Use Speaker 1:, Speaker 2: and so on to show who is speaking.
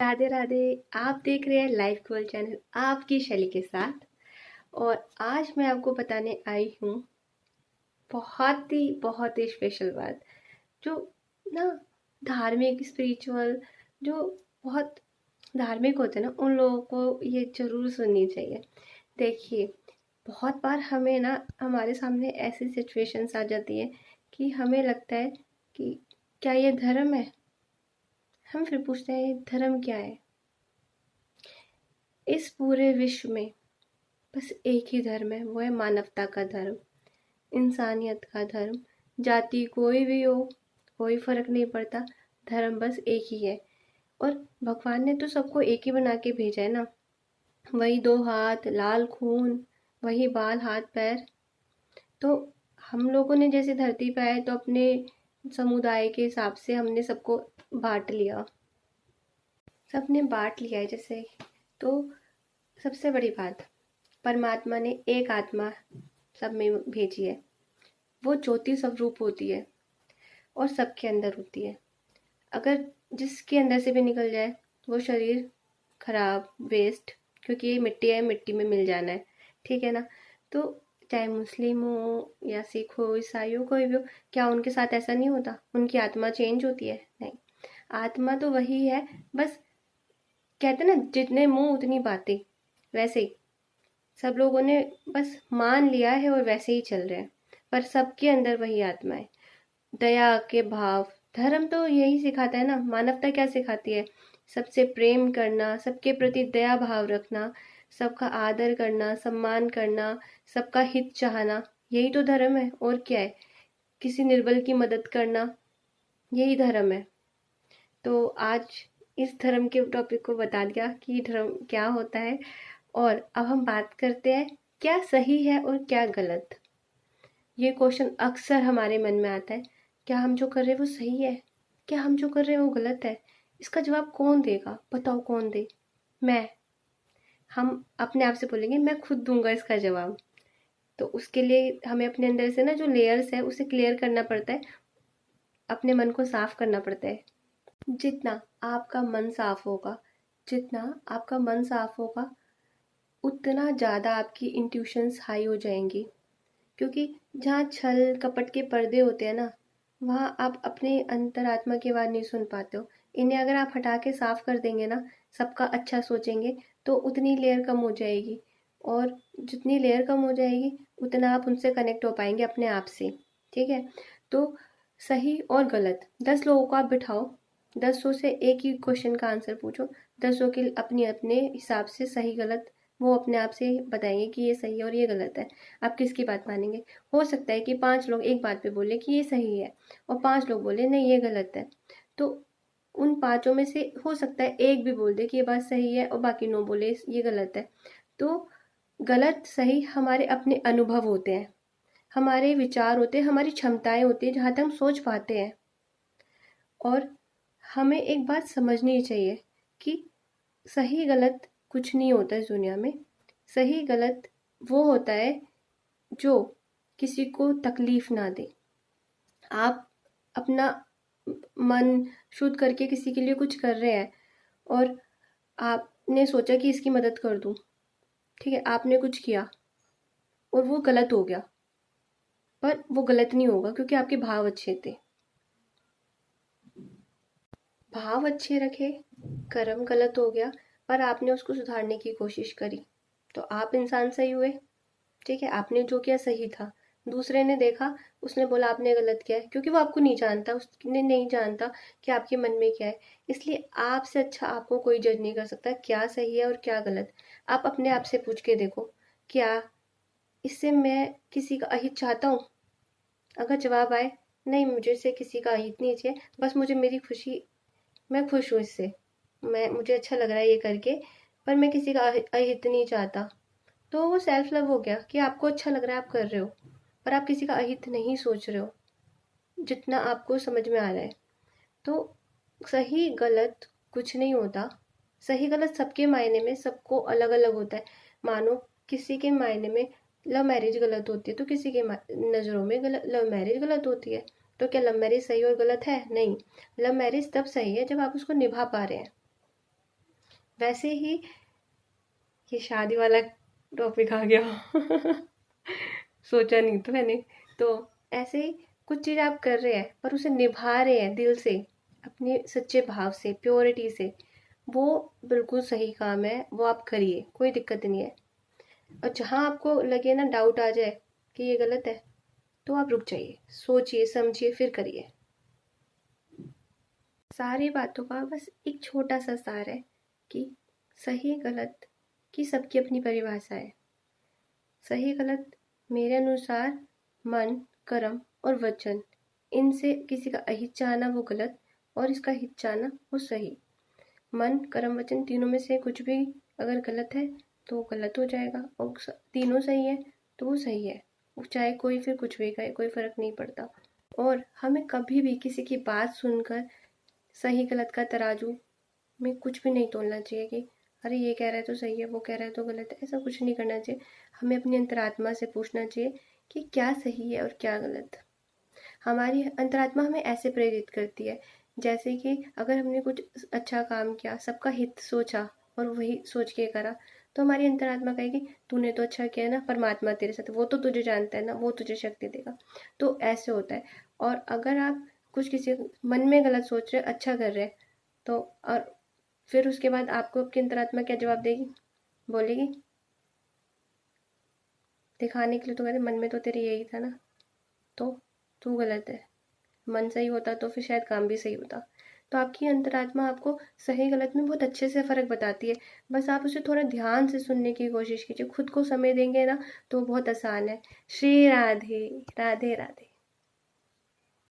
Speaker 1: राधे राधे। आप देख रहे हैं लाइफ गोल चैनल आपकी शैली के साथ। और आज मैं आपको बताने आई हूँ बहुत ही स्पेशल बात, जो ना धार्मिक स्पिरिचुअल, जो बहुत धार्मिक होते हैं ना, उन लोगों को ये जरूर सुननी चाहिए। देखिए, बहुत बार हमें ना हमारे सामने ऐसी सिचुएशंस आ जाती है कि हमें लगता है कि क्या ये धर्म है। हम फिर पूछते हैं ये धर्म क्या है। इस पूरे विश्व में बस एक ही धर्म है, वो है मानवता का धर्म, इंसानियत का धर्म। जाति कोई भी हो, कोई फर्क नहीं पड़ता, धर्म बस एक ही है। और भगवान ने तो सबको एक ही बना के भेजा है ना। वही दो हाथ, लाल खून, वही बाल हाथ पैर। तो हम लोगों ने जैसे धरती पे आए तो अपने समुदाय के हिसाब से हमने सबको बांट लिया, सबने बांट लिया है जैसे। तो सबसे बड़ी बात, परमात्मा ने एक आत्मा सब में भेजी है। वो ज्योति स्वरूप होती है और सबके अंदर होती है। अगर जिसके अंदर से भी निकल जाए वो शरीर खराब, वेस्ट, क्योंकि ये मिट्टी है, मिट्टी में मिल जाना है। ठीक है ना। तो चाहे मुस्लिम हो या सिख हो, ईसाई हो, कोई भी हो, क्या उनके साथ ऐसा नहीं होता? उनकी आत्मा चेंज होती है? नहीं, आत्मा तो वही है। बस कहते ना, जितने मुंह उतनी बातें। वैसे ही सब लोगों ने बस मान लिया है और वैसे ही चल रहे हैं, पर सबके अंदर वही आत्मा है। दया के भाव, धर्म तो यही सिखाता है ना। मानवता क्या सिखाती है? सबसे प्रेम करना, सबके प्रति दया भाव रखना, सबका आदर करना, सम्मान करना, सबका हित चाहना। यही तो धर्म है, और क्या है? किसी निर्बल की मदद करना, यही धर्म है। तो आज इस धर्म के टॉपिक को बता दिया कि धर्म क्या होता है। और अब हम बात करते हैं क्या सही है और क्या गलत। ये क्वेश्चन अक्सर हमारे मन में आता है, क्या हम जो कर रहे हैं वो सही है, क्या हम जो कर रहे हैं वो गलत है। इसका जवाब कौन देगा? बताओ कौन दे? मैं। हम अपने आप से बोलेंगे मैं खुद दूंगा इसका जवाब। तो उसके लिए हमें अपने अंदर से ना जो लेयर्स है उसे क्लियर करना पड़ता है, अपने मन को साफ करना पड़ता है। जितना आपका मन साफ होगा, जितना आपका मन साफ होगा, उतना ज़्यादा आपकी इंट्यूशंस हाई हो जाएंगी। क्योंकि जहाँ छल कपट के पर्दे होते हैं ना, वहाँ आप अपने अंतरात्मा की आवाज़ नहीं सुन पाते हो। इन्हें अगर आप हटा के साफ कर देंगे ना, सबका अच्छा सोचेंगे, तो उतनी लेयर कम हो जाएगी। और जितनी लेयर कम हो जाएगी उतना आप उनसे कनेक्ट हो पाएंगे अपने आप से। ठीक है। तो सही और गलत, 10 लोगों को आप बिठाओ, 10 से एक ही क्वेश्चन का आंसर पूछो, 10 के अपने अपने हिसाब से सही गलत वो अपने आप से बताएंगे कि ये सही है और ये गलत है। आप किसकी बात मानेंगे? हो सकता है कि 5 लोग एक बात पे बोले कि ये सही है, और 5 लोग बोले नहीं ये गलत है। तो उन पांचों में से हो सकता है एक भी बोल दे कि ये बात सही है और बाकी 9 बोले ये गलत है। तो गलत सही हमारे अपने अनुभव होते हैं, हमारे विचार होते हैं, हमारी क्षमताएं होती है जहाँ तक हम सोच पाते हैं। और हमें एक बात समझनी चाहिए कि सही गलत कुछ नहीं होता इस दुनिया में। सही गलत वो होता है जो किसी को तकलीफ ना दे। आप अपना मन शुद्ध करके किसी के लिए कुछ कर रहे हैं, और आपने सोचा कि इसकी मदद कर दूं। ठीक है, आपने कुछ किया और वो गलत हो गया, पर वो गलत नहीं होगा क्योंकि आपके भाव अच्छे थे। भाव अच्छे रखे, कर्म गलत हो गया, पर आपने उसको सुधारने की कोशिश करी, तो आप इंसान सही हुए। ठीक है, आपने जो किया सही था। दूसरे ने देखा, उसने बोला आपने गलत किया है, क्योंकि वो आपको नहीं जानता, उसने नहीं जानता कि आपके मन में क्या है। इसलिए आपसे अच्छा आपको कोई जज नहीं कर सकता क्या सही है और क्या गलत। आप अपने आप से पूछ के देखो, क्या इससे मैं किसी का अहित चाहता हूँ? अगर जवाब आए नहीं, मुझे से किसी का अहित नहीं चाहिए, बस मुझे मेरी खुशी, मैं खुश हूँ इससे, मैं मुझे अच्छा लग रहा है ये करके, पर मैं किसी का अहित नहीं चाहता, तो वो सेल्फ लव हो गया कि आपको अच्छा लग रहा है आप कर रहे हो, पर आप किसी का अहित नहीं सोच रहे हो, जितना आपको समझ में आ रहा है। तो सही गलत कुछ नहीं होता। सही गलत सबके मायने में सबको अलग अलग होता है। मानो किसी के मायने में लव मैरिज गलत होती है, तो किसी के नज़रों में लव मैरिज गलत होती है। तो क्या लव मैरिज सही और गलत है? नहीं। लव मैरिज तब सही है जब आप उसको निभा पा रहे हैं। वैसे ही ये शादी वाला टॉपिक आ गया। सोचा नहीं तो मैंने। तो ऐसे ही कुछ चीज़ आप कर रहे हैं पर उसे निभा रहे हैं दिल से, अपने सच्चे भाव से, प्योरिटी से, वो बिल्कुल सही काम है, वो आप करिए, कोई दिक्कत नहीं है। और जहाँ आपको लगे ना डाउट आ जाए कि ये गलत है, तो आप रुक जाइए, सोचिए समझिए फिर करिए। सारी बातों का बस एक छोटा सा सार है कि सही गलत की सबकी अपनी परिभाषा है। सही गलत मेरे अनुसार मन, कर्म और वचन, इनसे किसी का अहित चाहना वो गलत, और इसका हित चाहना वो सही। मन, कर्म, वचन तीनों में से कुछ भी अगर गलत है तो वो गलत हो जाएगा, और तीनों सही है तो वो सही है। वो चाहे कोई फिर कुछ भी कहे, कोई फर्क नहीं पड़ता। और हमें कभी भी किसी की बात सुनकर सही गलत का तराजू में कुछ भी नहीं तोलना चाहिए कि अरे ये कह रहा है तो सही है, वो कह रहा है तो गलत है। ऐसा कुछ नहीं करना चाहिए। हमें अपनी अंतरात्मा से पूछना चाहिए कि क्या सही है और क्या गलत। हमारी अंतरात्मा हमें ऐसे प्रेरित करती है, जैसे कि अगर हमने कुछ अच्छा काम किया, सबका हित सोचा और वही सोच के करा, तो हमारी अंतरात्मा कहेगी तूने तो अच्छा किया ना, परमात्मा तेरे साथ है, वो तो तुझे जानता है ना, वो तुझे शक्ति देगा। तो ऐसे होता है। और अगर आप कुछ किसी मन में गलत सोच रहे, अच्छा कर रहे हैं, तो और फिर उसके बाद आपको आपकी अंतरात्मा क्या जवाब देगी? बोलेगी दिखाने के लिए तो कहते मन में तो तेरे यही था ना, तो तू गलत है। मन सही होता तो फिर शायद काम भी सही होता। तो आपकी अंतरात्मा आपको सही गलत में बहुत अच्छे से फ़र्क बताती है। बस आप उसे थोड़ा ध्यान से सुनने की कोशिश कीजिए, खुद को समय देंगे ना तो बहुत आसान है। श्री राधे, राधे राधे।